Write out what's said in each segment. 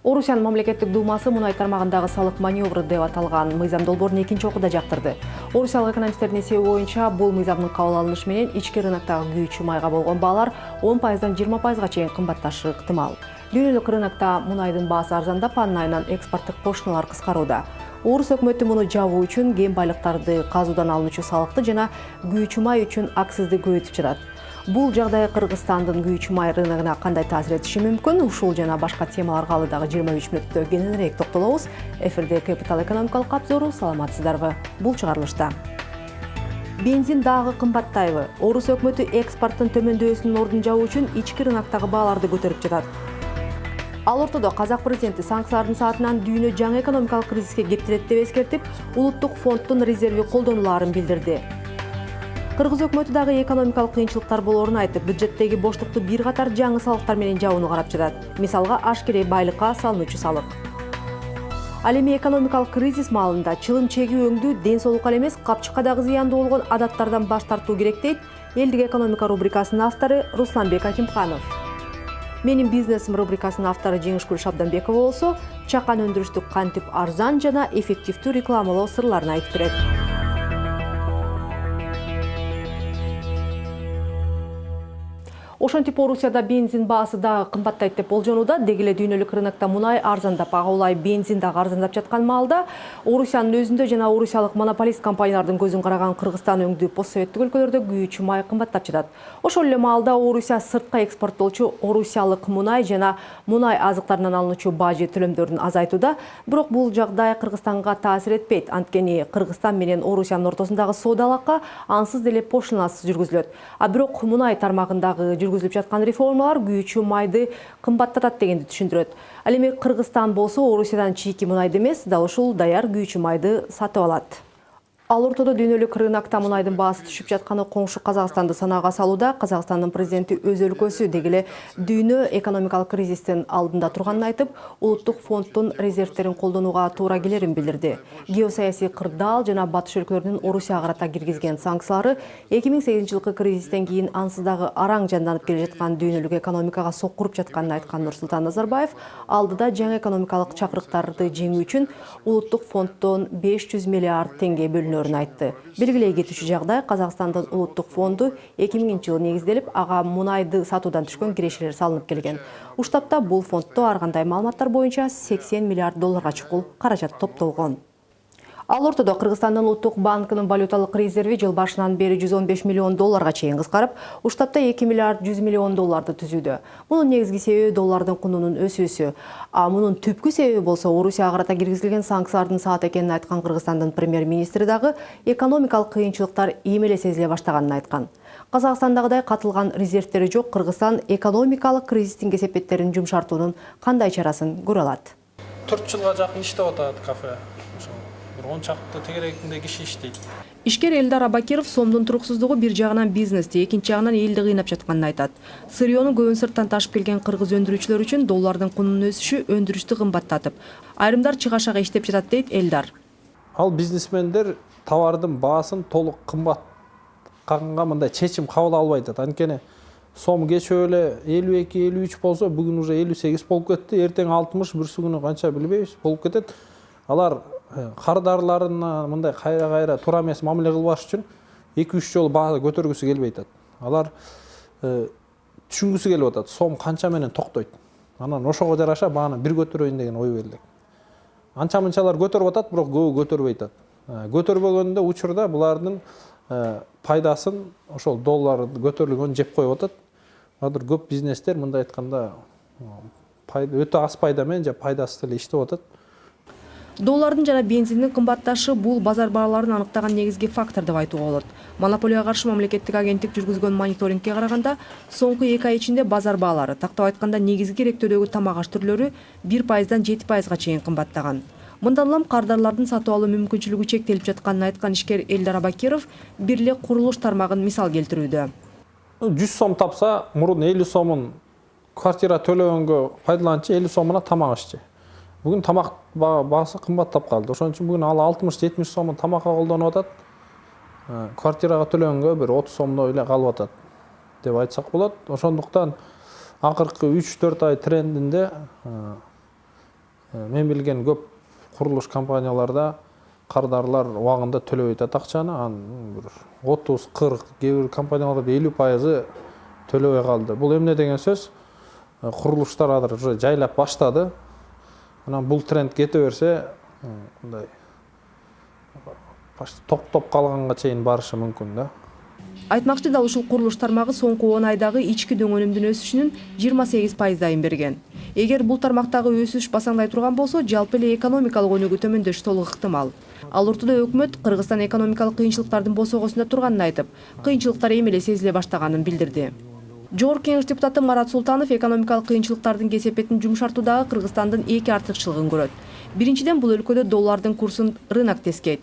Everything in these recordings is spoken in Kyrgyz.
Орусиянын мамлекеттик думасы мунай тармагындагы салык маневры деп аталган мыйзам долбоорун экинчи окууда жактырды. Орусиялык экономисттердин эсеби боюнча бул мыйзамдын кабыл алынышы менен ички рыноктогу күйүүчү майга болгон баалар 10%дан 20%га чейин кымбатташы ыктымал. Дүйнөлүк рынокто мунайдын баасы арзандап, анын айынан экспорттук кошуналар кыскарууда. Орус өкмөтү муну жабуу үчүн кем байлыктарды казуудан алынуучу салыкты жана күйүүчү май үчүн акцизди көбөйтүп жатат. Бул жагдай Кыргызстандын күйүүчү май рыногуна кандай таасир этиши мүмкүн? Ушул жана башка темаларга алыдагы 23 мүнөттө кененирээк токтолобуз. Эфирде Капитал экономикалык абзору, саламатсыздарбы? Бул чыгарылышта. Бензин дагы кымбаттайбы? Орус өкмөтү экспорттун төмөндөсүнүн ордун жабуу үчүн ички рыноктогу бааларды көтөрүп жатат. Ал ортодо казак президенти санкциялардын саатынан дүйнө жаңы экономикалык кризиске кептирет деп эскертип, улуттук фонддун резерви колдонулаарын билдирди. Кыргыз өкмөтү дагы экономикалык кыйынчылыктар болоорун айтып, бюджеттеги боштукту бир катар жаңы салыктар менен жабууну карап жатат. Мисалга, ашкерей байлыкка салынуучу салык. Ал эми экономикалык кризис маалында чылым чегүүөңдү ден соолукка эле эмес, капчыкка дагы зыяндуу болгон адаттардан баш тартуу керек дейт элдик экономика рубрикасынын автору Русланбек Акимханов. Менин бизнесим рубрикасынын автору Жеңишгүл Шабданбекова болсо, чакан өндүрүштү кантип арзан жана эффективдүү рекламалоо сырларын айтып берет. Ошентип Орусияда бензин баасы дагы кымбаттайт деп болжонууда. Деги эле дүйнөлүк рынокто мунай арзандап, ага улай бензин дагы арзандап жаткан маалда Орусиянын өзүндө жана орусиялык монополист компаниялардын көзүн караган Кыргызстан өңдүү постсоветтик өлкөлөрдө күйүүчү май кымбаттап жатат. Ошол эле маалда Орусия сыртка экспорттоочу орусиялык мунай жана мунай азыктарынан алынуучу бажы төлөмдөрүн азайтууда. Бирок бул жагдай Кыргызстанга таасир этпейт. Анткени Кыргызстан менен Орусиянын ортосундагы соода алакка ансыз деле пошлинасыз жүргүзүлөт. А бирок мунай тармагындагы жүргүзүлүп жаткан реформалар күйүүчү майды кымбаттатат дегенди түшүндүрөт. Ал эми Кыргызстан болсо Орусиядан чийки мунайды эмес, дал ушул даяр күйүүчү майды сатып алат. Ал ортодо дүйнөлүк рынокто мунайдын баасы түшүп жатканы коңшу Казакстанды санаага салууда. Казакстандын президенти өз өлкөсү деги эле дүйнө экономикалык кризистин алдында турганын айтып, улуттук фонддун резервтерин колдонууга туура келерин билдирди. Геосаясий кырдаал жана батыш өлкөлөрүнүн Орусияга карата киргизген санкциялары 2008-жылкы кризистен кийин ансыз дагы араң жанданып келе жаткан дүйнөлүк экономикага соккуруп жатканын айткан Нурсултан Назарбаев алдыда жаңы экономикалык чакырыктарды жеңүү үчүн улуттук фонддон 500 миллиард теңге бөлүнөт айтты. Белгилей кетүүчү жагдай Казакстандын улуттук фонду 2000-жылы негизделип, ага мунайды сатуудан түшкөн кирешелер салынып келген. Уштапта бул фонддо ар кандай маалыматтар боюнча 80 миллиард долларга чукул каражат топтолгон. Ал ортодо Кыргызстандын улуттук банкынын валюталык резерви жыл башынан бери 115 миллион долларга чейин кыскарып, уштапта 2 миллиард 100 миллион долларды түзүүдө. Мунун негизги себеби доллардын кунунун өсүүсү. А мунун түпкү себеби болсо Орусияга карата киргизилген санкциялардын саат экенин айткан Кыргызстандын премьер-министри дагы экономикалык кыйынчылыктар эми эле сезиле баштаганын айткан. Казакстандагыдай катылган резервтери жок Кыргызстан экономикалык кризистин кесепеттерин жумшартуунун кандай чарасын көрө алат? 4 жылга жакын иштеп атат кафе. 10 чакты тегерегинде киши иштейт. Ишкер Элдар Абакиров сомдун туруксуздугу бир жагынан бизнести, экинчи жагынан элди кыйнап жатканын айтат. Сырьёну көбүн сырттан ташып келген кыргыз өндүрүүчүлөр үчүн доллардын кунунун өсүшү өндүрүштү кымбаттатып, айрымдар чыгашага иштеп жатат дейт Элдар. Ал бизнесмендер товардын баасын толук кымбатканга мындай чечим кабыл албай атат. Анткени сом кечөө эле 52-53 болсо, бүгүн уже 58 болуп кетти, эртең 60, бүрсү күнү канча билбейбиз болуп кетет. Алар кардарларына мындай кайра туура эмес мамиле кылбаш үчүн 2-3 жолу баа көтөргүсү келбей атат. Алар түшүнгүсү келип атат, сом канча менен токтойт. Анан ошого жараша бааны бир көтөрөйүн деген ой белек. Анча-мынчалар көтөрүп атат, бирок көбү көтөрбөй атат. Көтөрбөгөндө учурда булардын пайдасын ошол доллар көтөрүлгөн жеп коюп атат. Азыр көп бизнестер мындай айтканда өтө аз пайда менен же пайдасыз эле иштеп атат. Доллардын жана бензиндин кымбатташы бул базар бааларын аныктаган негизги фактор деп айтууга болот. Монополияга каршы мамлекеттик агенттик жүргүзгөн мониторингке караганда, соңку 2 ай ичинде базар баалары, тактап айтканда негизги керектөөдөгү тамак аш түрлөрү 1%дан 7%га чейин кымбаттаган. Мындан улам кардарлардын сатып алуу мүмкүнчүлүгү чектелип жатканын айткан ишкер Элдар Абакиров бир эле курулуш тармагын мисал келтирүүдө. 100 сом тапса, мурун 50 сомун квартира төлөгөнгө пайдаланчы, 50 сомуна тамак ашчы. Бүгүн тамак баасы кымбаттап калды. Ошон үчүн бүгүн ал 60-70 сомун тамакка колдонуп атат. Квартирага төлөнгө бир 30 сомдой эле калып атат деп айтсак болот. Ошондуктан акыркы 3-4 ай трендинде Мен билген көп курулуш компанияларда кардарлар убагында төлөбөй атат акчаны, анын бир 30-40, кээ бир компанияларда 50% төлөбөй калды. Бул эмне деген сөз? Курулуштар азыр уже жайлап баштады. Анан бул тренд кете берсе, мындай топ калганга чейин барышы мүмкүн да. Айтмакчы да ушул курулуш тармагы соңку 10 айдагы ички дөңөнүмдүн өсүшүнүн 28% берген. Эгер бул тармактагы өсүш басаңдай турган болсо, жалпы эле экономикалык өнүгүү төмөндөш толук ыктымал. Ал ортодо өкмөт Кыргызстан экономикалык кыйынчылыктардын босогосунда турганын айтып, кыйынчылыктар эми эле сезиле баштаганын билдирди. Жогорку Кеңеш депутаты Марат Султанов экономикалык кыйынчылыктардын кесепетин жумшартуудагы Кыргызстандын эки артыкчылыгын көрөт. Биринчиден, бул өлкөдө доллардын курсун рынок тескейт.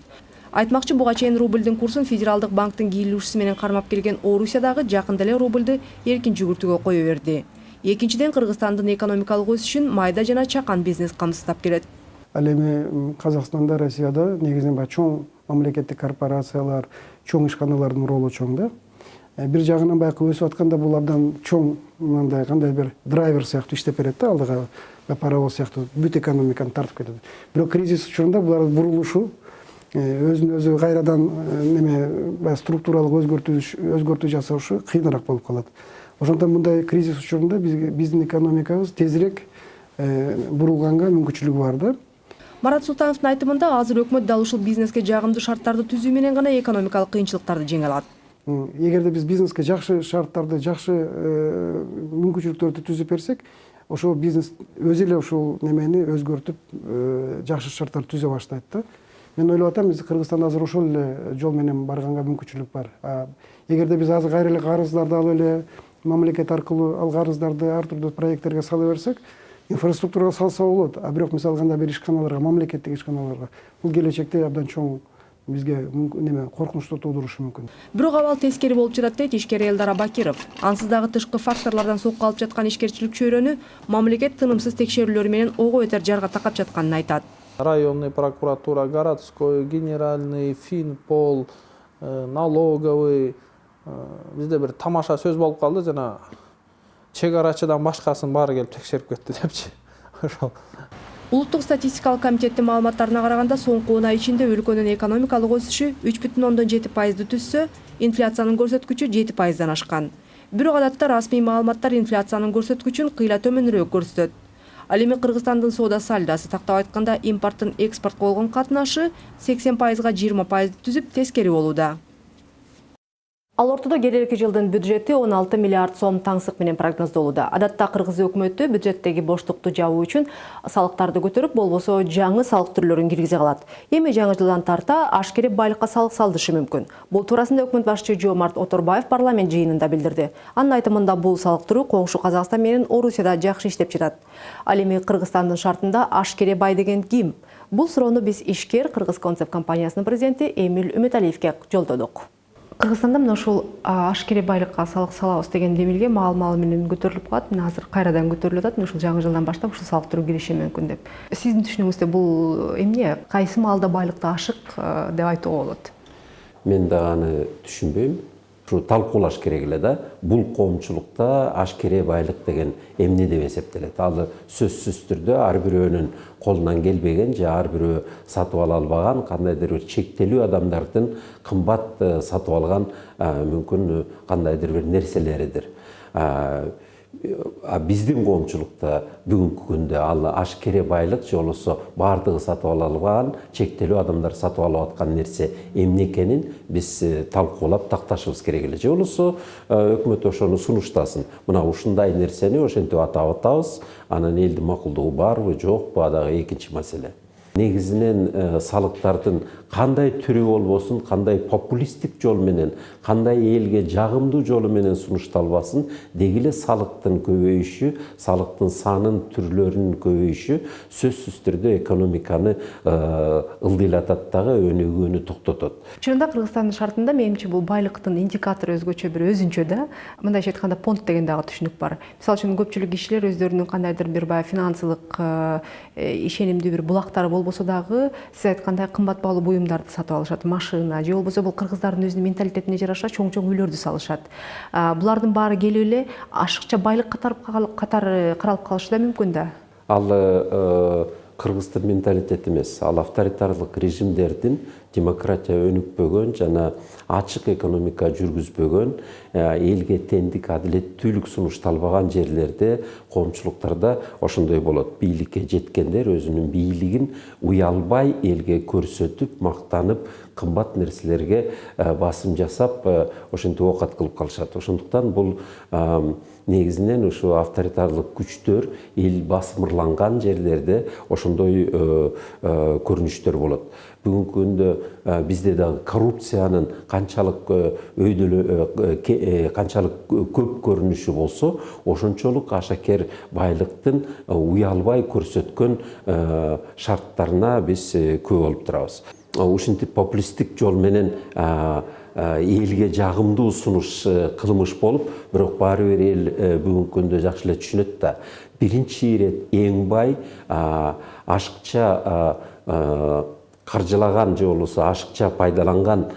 Айтмакчы, буга чейин рубльдин курсун Федералдык банктын кийлүүчүсү менен кармап келген Орусия дагы жакында эле рубльды эркин жүгүртүүгө кое берди. Экинчиден, Кыргызстандын экономикалык өсүшүн майда жана чакан бизнес камсыздап келет. Ал эми Казакстанда, Россияда негизинен баягы чоң мамлекеттик корпорациялар, чоң ишканалардын ролу чоң да. Бир жагынан баягы өсүп атканда бул абдан чоң мындай кандай бир драйвер сыяктуу иштеп берет да, алдыга паровоз сыяктуу бүт экономиканы тартып кетет. Бирок кризис учурунда булардын бурулушу өзүн өзү кайрадан неме структуралык өзгөртүү жасаушу кыйыныраак болуп калат. Ошондон мындай кризис учурунда биздин экономикабыз тезирээк бурулганга мүмкүнчүлүгү бар да. Марат Султановдун айтымында, азыр өкмөт дал ушул бизнеске жагымдуу шарттарды түзүү менен гана экономикалык кыйынчылыктарды жеңе алат. Эгерде биз бизнеске жакшы шарттарды, жакшы мүмкүнчүлүктөрдү түзүп берсек, ошол бизнес өзү эле ушул немени өзгөртүп жакшы шарттарды түзө баштайт да. Мен ойлоп атам, биз Кыргызстанда азыр ошол эле жол менен барганга мүмкүнчүлүк бар. Эгерде биз азыр кайра эле карыздарды алып эле мамлекет аркылуу ал карыздарды ар түрдүү проекттерге сала берсек, инфраструктурага салса болот. Бирок мисалы кандай бир ишканаларга, мамлекеттик ишканаларга бул келечекте абдан чоң бизге неме коркунучту туудурушу мүмкүн. Бирок абал тескери болуп жатат дейт ишкер Элдар Абакиров. Ансыз дагы тышкы факторлордон сокко алып жаткан ишкерчилик чөйрөнү мамлекет тынымсыз текшерүүлөр менен ого бетер жарга такап жатканын айтат. Районный прокуратура, городской, генеральный, Финпол, налоговый. Бизде бир тамаша сөз болуп калды, жана чек арачыдан башкасын баары келип текшерип кетти депчи. Ошол. Улуттук статистикалык комитеттин маалыматтарына караганда, соңку 10 ай ичинде өлкөнүн экономикалык өсүшү 3,7% түзсө, инфляциянын көрсөткүчү 7%дан ашкан. Бирок адатта расмий маалыматтар инфляциянын көрсөткүчүн кыйла төмөнүрөөк көрсөтөт. Ал эми Кыргызстандын соода сальдосы, тактап айтканда, импорттун экспортко болгон катнашы 80%га 20% түзүп тескери болууда. Ал ортодо келерки жылдын бюджети 16 миллиард сом таңсык менен прогноздолууда. Адатта Кыргыз өкмөтү бюджеттеги боштукту жабуу үчүн салыктарды көтөрүп, болбосо жаңы салык түрлөрүн киргизе калат. Эми жаңы жылдан тарта ашкере байлыкка салык салдышы мүмкүн. Бул туурасында өкмөт башчы Жомарт Оторбаев парламент жыйынында билдирди. Анын айтымында, бул салык түрү коңшу Казакстан менен Орусияда жакшы иштеп жатат. Ал эми Кыргызстандын шартында ашкере бай деген ким? Бул суроону биз ишкер Кыргыз концепт компаниясынын президенти Эмил Үмөталиевке жолдодук. Кыргызстанда мына ушул ашкере байлыкка салык салабыз деген демилге маал менен көтөрүлүп калат. Мына азыр кайрадан көтөрүлүп атат. Ушул жаңы жылдан баштап ушул салык түрү кириши мүмкүн деп. Сиздин түшүнүгүздө бул эмне? Кайсы маалда байлыкта ашык деп айтууга болот? Мен дагы аны түшүнбөйм. Ушу талкуулаш керек эле да. Бул коомчулукта ашкере байлык деген эмне деп эсептелет? Ал сөзсүз түрдө ар бирөөнүн колунан келбеген же ар бирөө сатып ала албаган, кандайдыр бир чектелүү адамдардын кымбат сатып алган мүмкүн кандайдыр бир нерселеридир. Биздин коомчулукта бүгүнкү күндө ал ашкере байлык же болбосо баардыгы сатып ала албаган, чектелүү адамдар сатып алып аткан нерсе эмне экенин биз талкуулап такташыбыз керек эле. Же болбосо өкмөт ошону сунуштасын. Мына ушундай нерсени ошентип атап атабыз, анан элдин макулдугу барбы, жокпу, дагы экинчи маселе. Негизинен салыктардын кандай түрү болбосун, кандай популисттик жол менен, кандай элге жагымдуу жолу менен сунушталбасын, деги эле салыктын көбөйүшү, салыктын санын түрлөрүнүн көбөйүшү сөзсүз түрдө экономиканы ылдыйлатат дагы, өнүгүүнү токтотот. Чынында Кыргызстандын шартында менимче бул байлыктын индикатору өзгөчө бир өзүнчө да. Мындайча айтканда понт деген дагы түшүнүк бар. Мисалы үчүн көпчүлүк кишилер өздөрүнүн кандайдыр бир финансылык ишенимдүү бир булактары болбосо дагы, сиз айткандай кымбат баалуу буюмдарды сатып алышат, машина же болбосо бул кыргыздардын өзүнүн менталитетине жараша чоң-чоң үйлөрдү салышат. Булардын баары келип эле ашыкча байлык катары каралып калышы да мүмкүн да. Ал кыргыздын менталитети эмес, ал авторитарлык режимдердин демократия өнүкпөгөн жана ачык экономика жүргүзбөгөн, элге теңдик, адилеттүүлүк сунушталбаган жерлерде, коомчулуктарда ошондой болот. Бийликке жеткендер өзүнүн бийлигин уялбай элге көрсөтүп, мактанып, кымбат нерселерге басым жасап, ошентип оокат кылып калышат. Ошондуктан бул негизинен ушу авторитарлык күчтөр эл басымырланган жерлерде ошондой көрүнүштөр болот. Бүгүнкү күндө бизде дагы коррупциянын канчалык канчалык көп көрүнүшү болсо, ошончолук ашакер байлыктын уялбай көрсөткөн шарттарына биз күбө болуп турабыз. Ушинтип популисттик жол менен элге жагымдуу сунуш кылмыш болуп, бирок баары бир эл бүгүнкү күндө жакшы эле түшүнөт да. Биринчи ирет эң бай ашыкча каржылаган же болбосо ашыкча пайдаланган